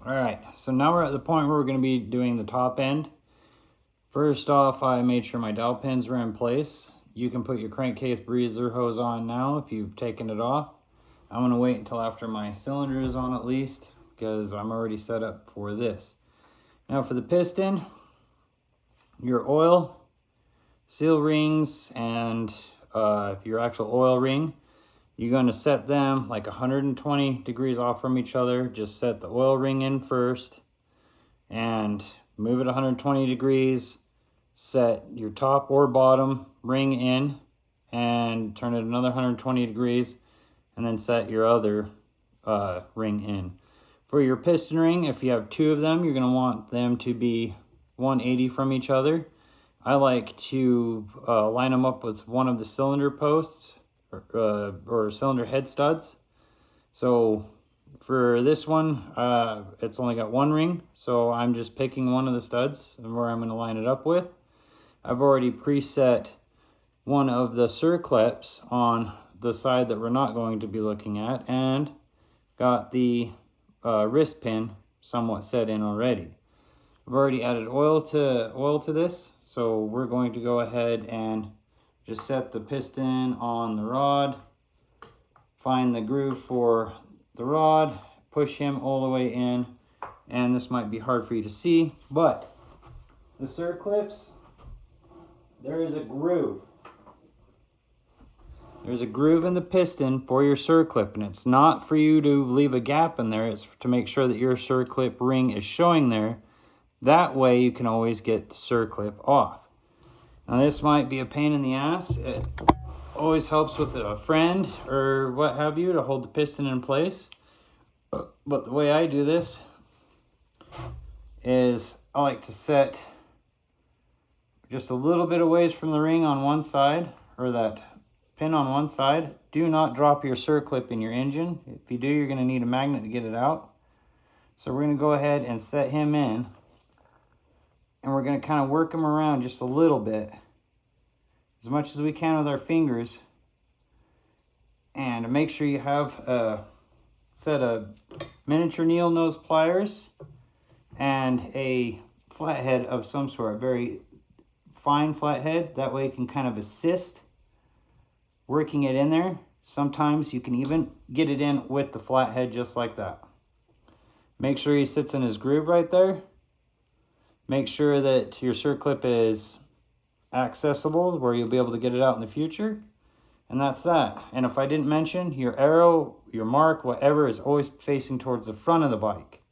All right, so now we're at the point where we're going to be doing the top end. First off, I made sure my dowel pins were in place. You can put your crankcase breather hose on now if you've taken it off. I'm going to wait until after my cylinder is on at least, because I'm already set up for this. Now for the piston, your oil, seal rings, and your actual oil ring, you're going to set them like 120 degrees off from each other. Just set the oil ring in first and move it 120 degrees. Set your top or bottom ring in and turn it another 120 degrees, and then set your other ring in. For your piston ring, if you have two of them, you're going to want them to be 180 from each other. I like to line them up with one of the cylinder posts or cylinder head studs. So for this one, it's only got one ring, so I'm just picking one of the studs where I'm going to line it up with. I've already preset one of the circlips on the side that we're not going to be looking at, and got the wrist pin somewhat set in already. I've already added oil to this, so we're going to go ahead and just set the piston on the rod, find the groove for the rod, push him all the way in, and this might be hard for you to see, but the circlips, there is a groove. There's a groove in the piston for your circlip, and it's not for you to leave a gap in there. It's to make sure that your circlip ring is showing there. That way you can always get the circlip off. Now this might be a pain in the ass. It always helps with a friend or what have you to hold the piston in place. But the way I do this is I like to set just a little bit of ways from the ring on one side, or that pin on one side. Do not drop your circlip in your engine. If you do, you're going to need a magnet to get it out. So we're going to go ahead and set him in, and we're going to kind of work him around just a little bit, as much as we can with our fingers. And make sure you have a set of miniature needle nose pliers and a flathead of some sort, very fine flathead. That way it can kind of assist working it in there. Sometimes you can even get it in with the flathead just like that. Make sure he sits in his groove right there. Make sure that your circlip is accessible where you'll be able to get it out in the future. And that's that. And if I didn't mention, your arrow, your mark, whatever, is always facing towards the front of the bike.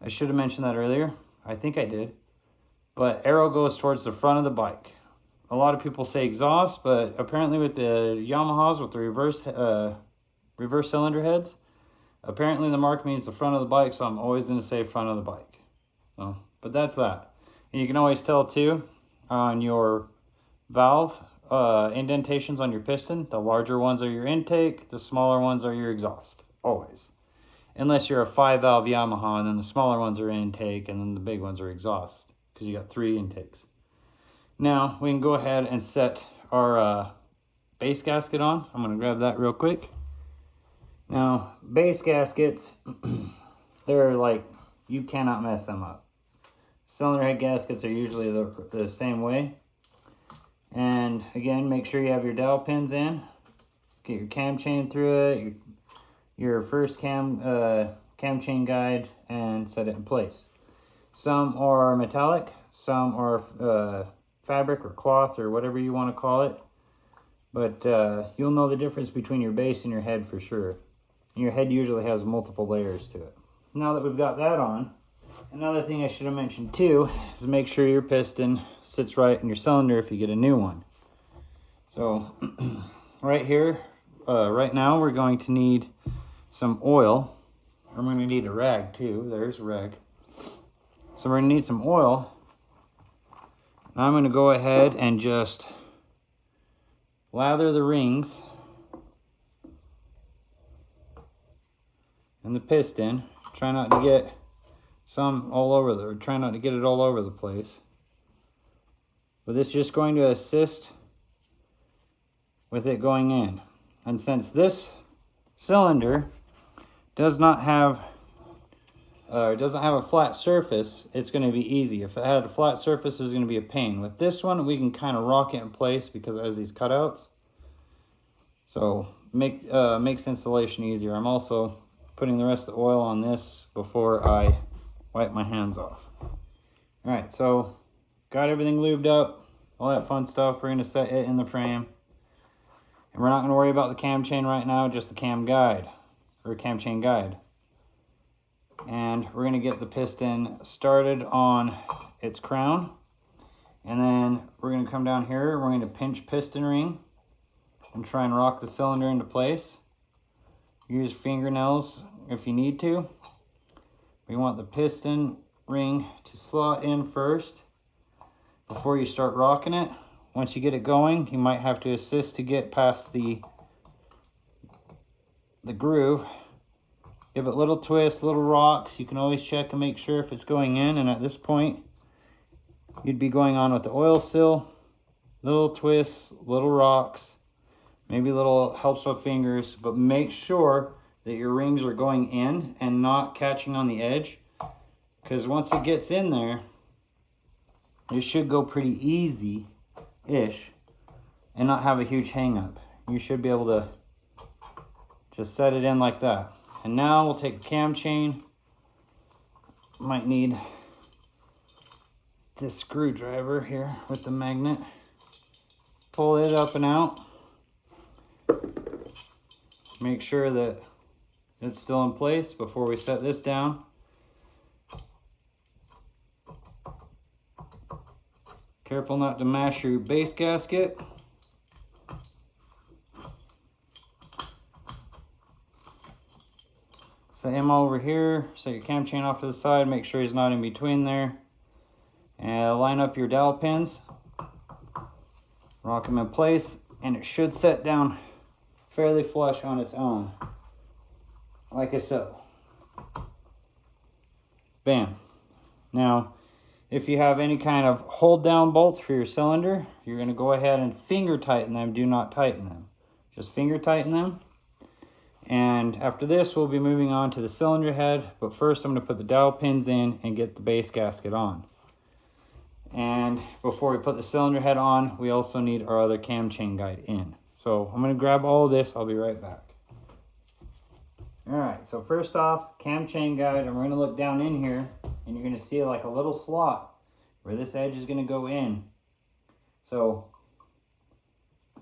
I should have mentioned that earlier. I think I did. But arrow goes towards the front of the bike. A lot of people say exhaust, but apparently with the Yamahas with the reverse cylinder heads, apparently the mark means the front of the bike, so I'm always going to say front of the bike. So, but that's that. And you can always tell too on your valve indentations on your piston. The larger ones are your intake, the smaller ones are your exhaust, always. Unless you're a 5-valve Yamaha, and then the smaller ones are intake, and then the big ones are exhaust, because you got 3 intakes. Now we can go ahead and set our base gasket on. I'm going to grab that real quick. Now base gaskets, they're like, you cannot mess them up. Cylinder head gaskets are usually the same way. And again, make sure you have your dowel pins in. Get your cam chain through it, your first cam chain guide, and set it in place. Some are metallic, some are fabric or cloth or whatever you want to call it. But you'll know the difference between your base and your head for sure. And your head usually has multiple layers to it. Now that we've got that on, another thing I should have mentioned too is make sure your piston sits right in your cylinder if you get a new one. So right here, right now we're going to need some oil. I'm going to need a rag too. There's a rag. So we're going to need some oil. Now I'm going to go ahead and just lather the rings and the piston. Try not to get some all over try not to get it all over the place. But this is just going to assist with it going in. And since this cylinder does not have it doesn't have a flat surface, it's going to be easy. If it had a flat surface, it's going to be a pain. With this one, we can kind of rock it in place because it has these cutouts. So makes installation easier. I'm also putting the rest of the oil on this before I wipe my hands off. All right, so got everything lubed up, all that fun stuff. We're going to set it in the frame. And we're not going to worry about the cam chain right now, just the cam guide, or cam chain guide. And we're going to get the piston started on its crown. And then we're going to come down here, we're going to pinch piston ring and try and rock the cylinder into place. Use fingernails if you need to. We want the piston ring to slot in first before you start rocking it. Once you get it going, you might have to assist to get past the groove. Give it little twists, little rocks. You can always check and make sure if it's going in, and at this point you'd be going on with the oil seal. Little twists, little rocks, maybe little helps with fingers, but make sure that your rings are going in and not catching on the edge, because once it gets in there, it should go pretty easy-ish and not have a huge hang up. You should be able to just set it in like that. And now we'll take the cam chain. Might need this screwdriver here with the magnet. Pull it up and out. Make sure that it's still in place before we set this down. Careful not to mash your base gasket. Set him over here, set your cam chain off to the side, make sure he's not in between there. And line up your dowel pins. Rock them in place, and it should set down fairly flush on its own. Like so. Bam. Now, if you have any kind of hold down bolts for your cylinder, you're going to go ahead and finger tighten them. Do not tighten them. Just finger tighten them. And after this, we'll be moving on to the cylinder head. But first, I'm going to put the dowel pins in and get the base gasket on. And before we put the cylinder head on, we also need our other cam chain guide in. So I'm going to grab all of this. I'll be right back. All right, so first off, cam chain guide, and we're going to look down in here, and you're going to see like a little slot where this edge is going to go in. So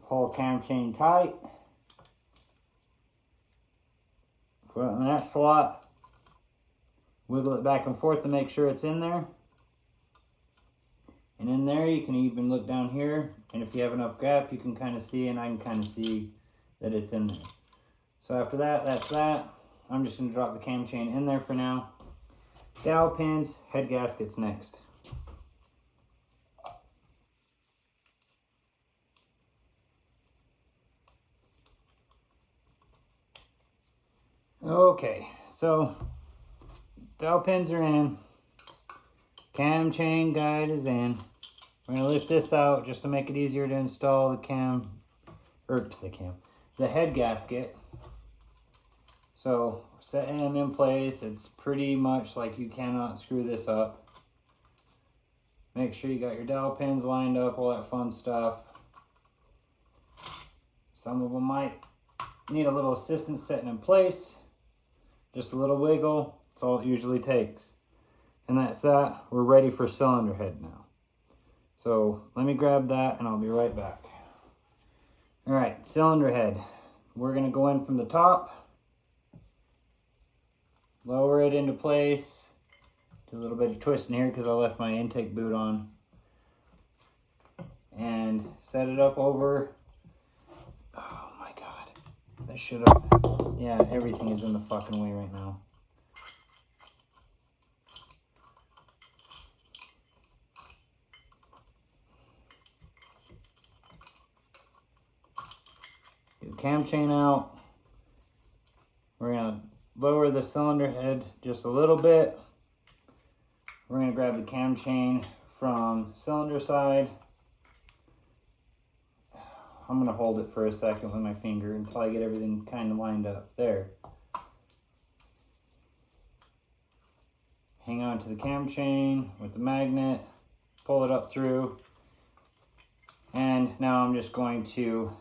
pull cam chain tight. Put it in that slot. Wiggle it back and forth to make sure it's in there. And in there, you can even look down here, and if you have enough gap, you can kind of see, and I can kind of see that it's in there. So after that, that's that. I'm just going to drop the cam chain in there for now. Dowel pins, head gaskets next. Okay, so dowel pins are in. Cam chain guide is in. We're going to lift this out just to make it easier to install the head gasket. So setting them in place, it's pretty much like you cannot screw this up. Make sure you got your dowel pins lined up, all that fun stuff. Some of them might need a little assistance setting in place. Just a little wiggle, that's all it usually takes. And that's that. We're ready for cylinder head now. So let me grab that and I'll be right back. All right, cylinder head. We're gonna go in from the top, lower it into place. Do a little bit of twisting here because I left my intake boot on. And set it up over. Oh my God. I should have. Yeah, everything is in the fucking way right now. Get the cam chain out. We're gonna lower the cylinder head just a little bit. We're gonna grab the cam chain from cylinder side. I'm gonna hold it for a second with my finger until I get everything kind of lined up there. hang on to the cam chain with the magnet, pull it up through, and now I'm just going to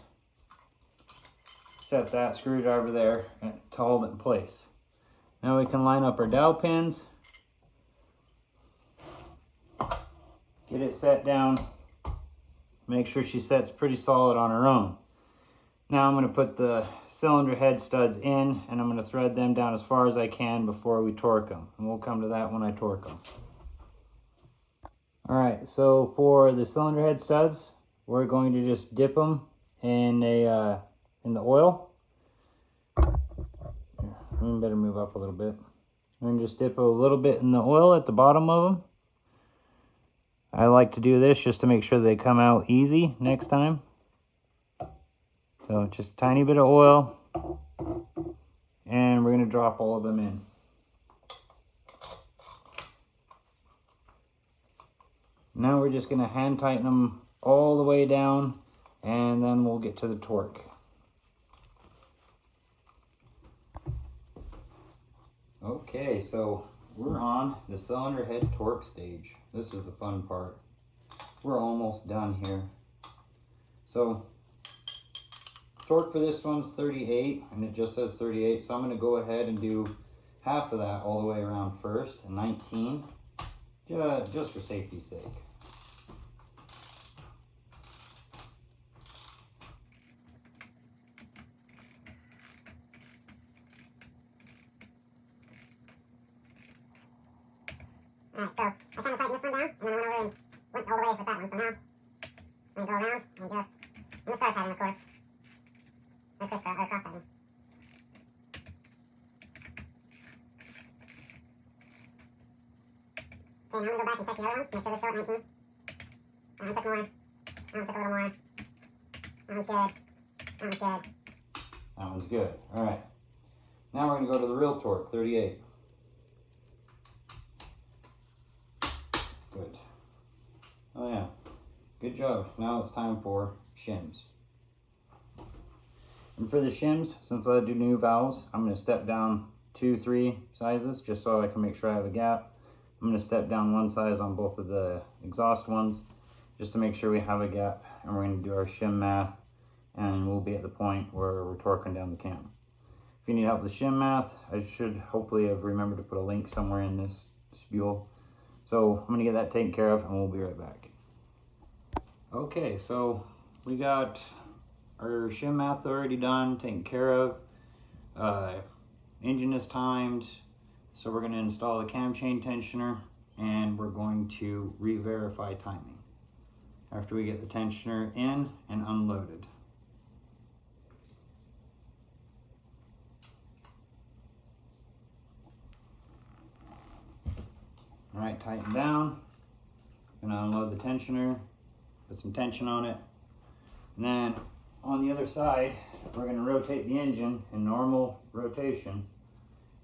set that screwdriver there to hold it in place. Now we can line up our dowel pins, get it set down, make sure she sets pretty solid on her own. Now I'm going to put the cylinder head studs in, and I'm going to thread them down as far as I can before we torque them. And we'll come to that when I torque them. Alright, so for the cylinder head studs, we're going to just dip them in the oil. We better move up a little bit. We're going to just dip a little bit in the oil at the bottom of them. I like to do this just to make sure they come out easy next time. So just a tiny bit of oil, and we're going to drop all of them in. Now we're just going to hand tighten them all the way down, and then we'll get to the torque. Okay, so we're on the cylinder head torque stage. This is the fun part. We're almost done here. So torque for this one's 38, and it just says 38, so I'm going to go ahead and do half of that all the way around first, 19, just for safety's sake. Alright, so I kind of tightened this one down, and then I went over and went all the way with that one, so now I'm going to go around and just, I'm going to start tighten, of course. Or cross tighten. Okay, now I'm going to go back and check the other ones, make sure they're still at 19. That one took more. That one took a little more. That one's good. That one's good. That one's good. Alright. Now we're going to go to the real torque, 38. Good. Oh yeah. Good job. Now it's time for shims. And for the shims, since I do new valves, I'm going to step down 2-3 sizes just so I can make sure I have a gap. I'm going to step down one size on both of the exhaust ones just to make sure we have a gap, and we're going to do our shim math, and we'll be at the point where we're torquing down the cam. If you need help with the shim math, I should hopefully have remembered to put a link somewhere in this spule. So I'm going to get that taken care of, and we'll be right back. Okay, so we got our shim math already done, taken care of. Engine is timed, so we're going to install the cam chain tensioner, and we're going to re-verify timing after we get the tensioner in and unloaded. All right, tighten down. Gonna unload the tensioner, put some tension on it, and then on the other side, we're going to rotate the engine in normal rotation,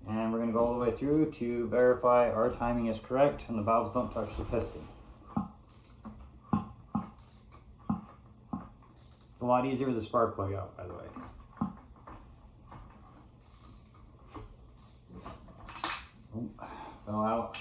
and we're going to go all the way through to verify our timing is correct and the valves don't touch the piston. It's a lot easier with the spark plug out, by the way. Oh, fell out.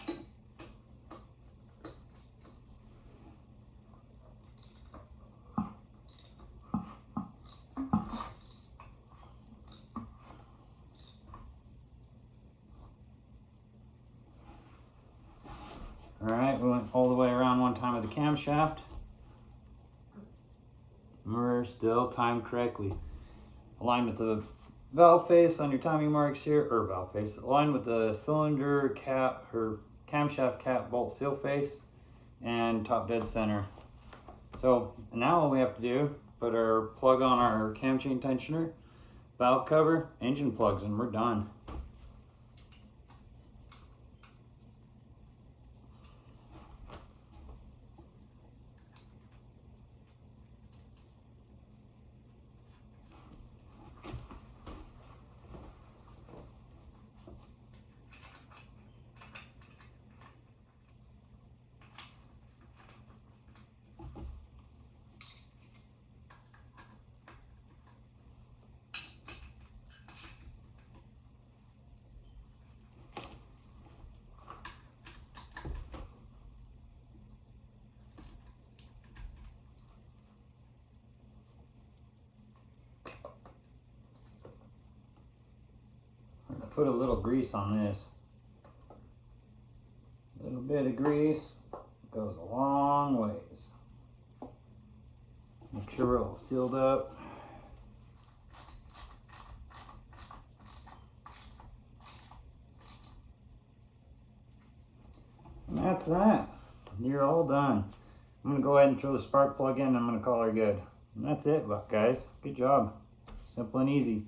Alright, we went all the way around one time with the camshaft. We're still timed correctly. Align with the valve face on your timing marks here, or valve face. Align with the cylinder cap, or camshaft cap bolt seal face, and top dead center. So now all we have to do, put our plug on our cam chain tensioner, valve cover, engine plugs, and we're done. put a little grease on this. A little bit of grease goes a long ways. Make sure we're all sealed up. And that's that. You're all done. I'm gonna go ahead and throw the spark plug in. I'm gonna call her good. And that's it, guys. Good job. Simple and easy.